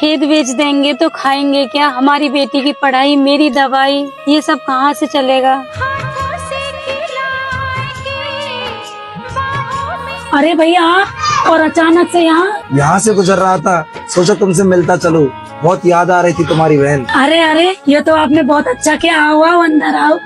खेत बेच देंगे तो खाएंगे क्या? हमारी बेटी की पढ़ाई, मेरी दवाई, ये सब कहाँ से चलेगा? अरे भैया, और अचानक से यहाँ से गुजर रहा था, सोचा तुमसे मिलता चलो। बहुत याद आ रही थी तुम्हारी बहन। अरे ये तो आपने बहुत अच्छा किया। आओ आओ, अंदर आओ।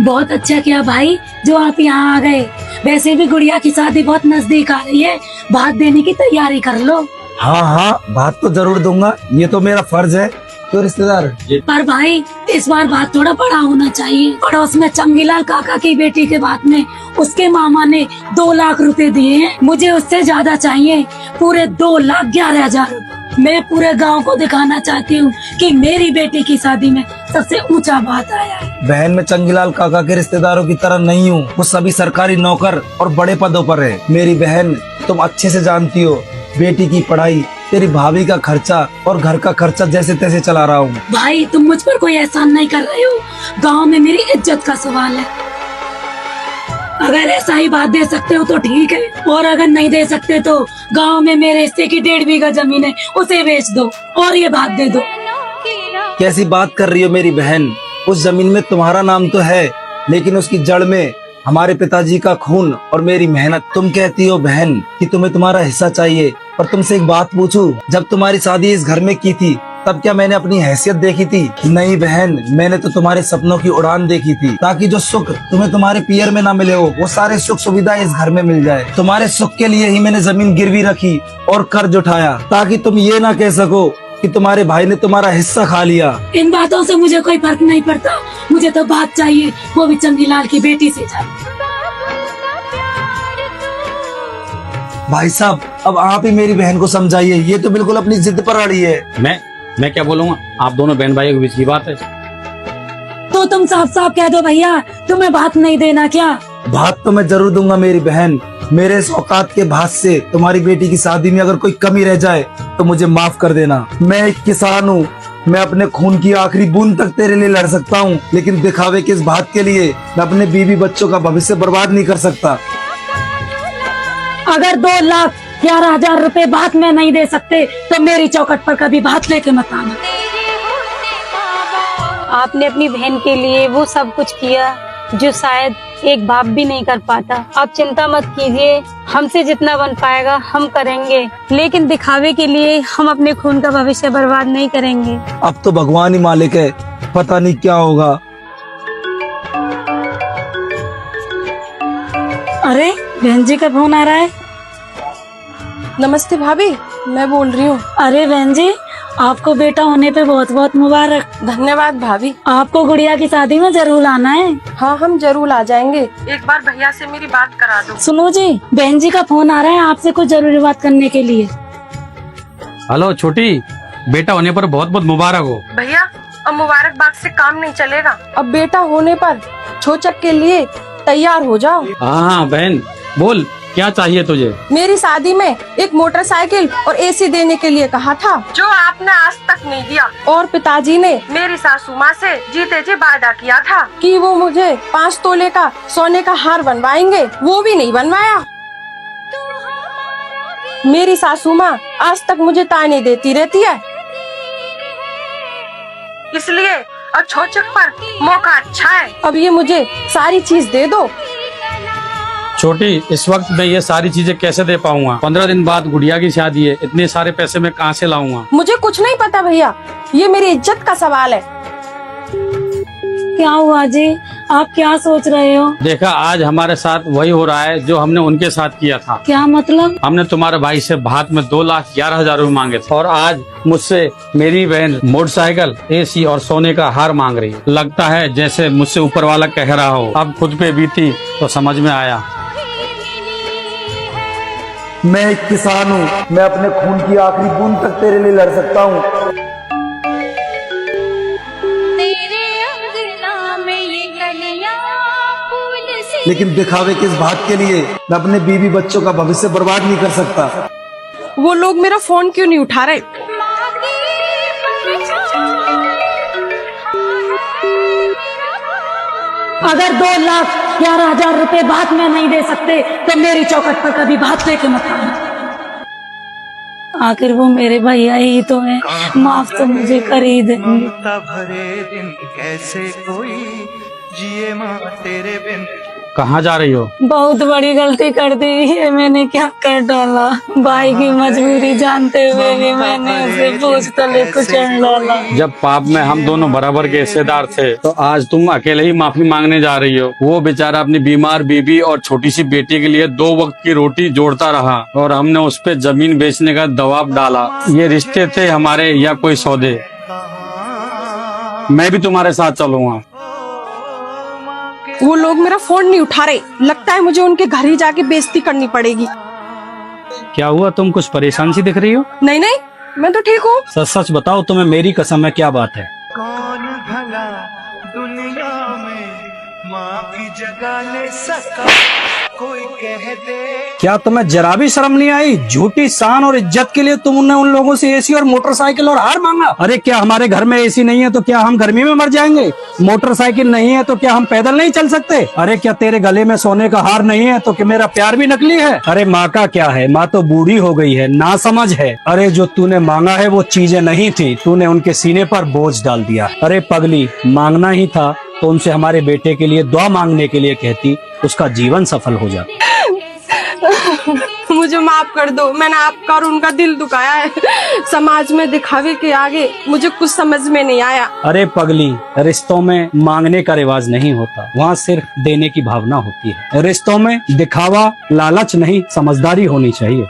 बहुत अच्छा किया भाई जो आप यहाँ आ गए। वैसे भी गुड़िया की शादी बहुत नजदीक आ रही है, भात देने की तैयारी कर लो। हाँ, भात तो जरूर दूंगा, ये तो मेरा फर्ज है। तो रिश्तेदार, पर भाई इस बार बात थोड़ा बड़ा होना चाहिए। पड़ोस में चंगीलाल काका की बेटी के बात में उसके मामा ने 2 लाख रुपए दिए हैं। मुझे उससे ज्यादा चाहिए, पूरे 2,11,000 रुपए। मैं पूरे गांव को दिखाना चाहती हूँ कि मेरी बेटी की शादी में सबसे ऊंचा बात आया है। बहन में चंगीलाल काका के रिश्तेदारों की तरह नहीं हूँ। वो सभी सरकारी नौकर और बड़े पदों पर है। मेरी बहन, तुम अच्छे से जानती हो, बेटी की पढ़ाई, तेरी भाभी का खर्चा और घर का खर्चा जैसे तैसे चला रहा हूँ। भाई तुम मुझ पर कोई एहसान नहीं कर रहे हो, गांव में मेरी इज्जत का सवाल है। अगर ऐसा ही बात दे सकते हो तो ठीक है, और अगर नहीं दे सकते तो गांव में मेरे हिस्से की 1.5 बीघा जमीन है, उसे बेच दो और ये बात दे दो। कैसी बात कर रही हो मेरी बहन? उस जमीन में तुम्हारा नाम तो है, लेकिन उसकी जड़ में हमारे पिताजी का खून और मेरी मेहनत। तुम कहती हो बहन कि तुम्हें तुम्हारा हिस्सा चाहिए, पर तुमसे एक बात पूछूं, जब तुम्हारी शादी इस घर में की थी तब क्या मैंने अपनी हैसियत देखी थी? नहीं बहन, मैंने तो तुम्हारे सपनों की उड़ान देखी थी, ताकि जो सुख तुम्हें तुम्हारे पियर में ना मिले हो, वो सारे सुख सुविधा इस घर में मिल जाए। तुम्हारे सुख के लिए ही मैंने जमीन गिरवी रखी और कर्ज उठाया, ताकि तुम ये ना कह सको कि तुम्हारे भाई ने तुम्हारा हिस्सा खा लिया। इन बातों से मुझे कोई फर्क नहीं पड़ता। मुझे तो बात चाहिए, वो भी चंगीलाल की बेटी से चाहिए। भाई साहब, अब आप ही मेरी बहन को समझाइए, ये तो बिल्कुल अपनी जिद पर अड़ी है। मैं क्या बोलूँगा? आप दोनों बहन भाइयों के बीच की बात है। तो तुम साफ साफ कह दो भैया, तुम्हें बात नहीं देना क्या? भात तो मैं जरूर दूंगा मेरी बहन। मेरे इस औकात के भात से तुम्हारी बेटी की शादी में अगर कोई कमी रह जाए तो मुझे माफ कर देना। मैं एक किसान हूँ, मैं अपने खून की आखिरी बूंद तक तेरे लिए लड़ सकता हूँ, लेकिन दिखावे के इस भात के लिए मैं अपने बीवी बच्चों का भविष्य बर्बाद नहीं कर सकता। अगर 2,11,000 रुपए बात में नहीं दे सकते तो मेरी चौखट पर कभी बात लेके मत आना। आपने अपनी बहन के लिए वो सब कुछ किया जो शायद एक बाप भी नहीं कर पाता। आप चिंता मत कीजिए, हमसे जितना बन पाएगा हम करेंगे, लेकिन दिखावे के लिए हम अपने खून का भविष्य बर्बाद नहीं करेंगे। अब तो भगवान ही मालिक है, पता नहीं क्या होगा। अरे बहन जी का फोन आ रहा है। नमस्ते भाभी, मैं बोल रही हूँ। अरे बहन जी, आपको बेटा होने पे बहुत बहुत मुबारक। धन्यवाद भाभी। आपको गुड़िया की शादी में जरूर आना है। हाँ, हम जरूर आ जाएंगे। एक बार भैया से मेरी बात करा दो। सुनो जी, बहन जी का फोन आ रहा है आपसे कुछ जरूरी बात करने के लिए। हेलो छोटी, बेटा होने पर बहुत बहुत मुबारक हो। भैया, अब मुबारकबाद से काम नहीं चलेगा। अब बेटा होने पर छोचक के लिए तैयार हो जाओ। हाँ बहन, बोल क्या चाहिए तुझे? मेरी शादी में एक मोटरसाइकिल और एसी देने के लिए कहा था, जो आपने आज तक नहीं दिया। और पिताजी ने मेरी सासू माँ से जीते जी वादा किया था कि वो मुझे 5 तोले का सोने का हार बनवाएंगे, वो भी नहीं बनवाया। मेरी सासू माँ आज तक मुझे ताने देती रहती है, इसलिए अब छोचक पर मौका अच्छा है। अब ये मुझे सारी चीज दे दो। छोटी, इस वक्त मैं ये सारी चीजें कैसे दे पाऊंगा? 15 दिन बाद गुड़िया की शादी है, इतने सारे पैसे मैं कहाँ से लाऊंगा? मुझे कुछ नहीं पता भैया, ये मेरी इज्जत का सवाल है। क्या हुआ जी, आप क्या सोच रहे हो? देखा, आज हमारे साथ वही हो रहा है जो हमने उनके साथ किया था। क्या मतलब? हमने तुम्हारे भाई से भात में 2,11,000 रुपए मांगे थे, और आज मुझसे मेरी बहन मोटरसाइकिल, एसी और सोने का हार मांग रही है। लगता है जैसे मुझसे ऊपर वाला कह रहा हो। अब खुद पे बीती तो समझ में आया। मैं एक किसान हूँ, मैं अपने खून की आखिरी बूंद तक तेरे लिए लड़ सकता हूँ। लेकिन दिखावे के इस बात के लिए मैं अपने बीवी बच्चों का भविष्य बर्बाद नहीं कर सकता। वो लोग मेरा फोन क्यों नहीं उठा रहे? अगर 2,11,000 रुपए बात में नहीं दे सकते तो मेरी चौखट पर कभी बात लेके मत आना। आखिर वो मेरे भैया ही तो हैं, माफ तो मुझे कर ही देंगे। ममता भरे दिन कैसे कोई जिए माँ तेरे बिन। कहाँ जा रही हो? बहुत बड़ी गलती कर दी है मैंने, क्या कर डाला। भाई की मजबूरी जानते हुए भी मैंने उसे पूछ तले कुचल डाला। जब पाप में हम दोनों बराबर के हिस्सेदार थे तो आज तुम अकेले ही माफी मांगने जा रही हो। वो बेचारा अपनी बीमार बीबी और छोटी सी बेटी के लिए 2 वक्त की रोटी जोड़ता रहा और हमने उस पे जमीन बेचने का दबाव डाला। ये रिश्ते थे हमारे या कोई सौदे? मैं भी तुम्हारे साथ चलूंगा। वो लोग मेरा फोन नहीं उठा रहे, लगता है मुझे उनके घर ही जाके बेइज्जती करनी पड़ेगी। क्या हुआ, तुम कुछ परेशान सी दिख रही हो? नहीं नहीं, मैं तो ठीक हूँ। सच सच बताओ, तुम्हें मेरी कसम है, क्या बात है? कौन भला दुनिया में माँ की जगह ले सका, कोई कह दे। क्या तुम्हें जरा भी शर्म नहीं आई? झूठी शान और इज्जत के लिए तुमने उन लोगों से एसी और मोटरसाइकिल और हार मांगा। अरे क्या हमारे घर में एसी नहीं है तो क्या हम गर्मी में मर जाएंगे? मोटरसाइकिल नहीं है तो क्या हम पैदल नहीं चल सकते? अरे क्या तेरे गले में सोने का हार नहीं है तो क्या मेरा प्यार भी नकली है? अरे माँ का क्या है, माँ तो बूढ़ी हो गई है, ना समझ है। अरे जो तूने मांगा है वो चीजें नहीं थी, तूने उनके सीने पर बोझ डाल दिया। अरे पगली, मांगना ही था तो उनसे हमारे बेटे के लिए दुआ मांगने के लिए कहती, उसका जीवन सफल हो जाता। मुझे माफ कर दो, मैंने आपका और उनका दिल दुखाया है। समाज में दिखावे के आगे मुझे कुछ समझ में नहीं आया। अरे पगली, रिश्तों में मांगने का रिवाज नहीं होता, वहाँ सिर्फ देने की भावना होती है। रिश्तों में दिखावा, लालच नहीं, समझदारी होनी चाहिए।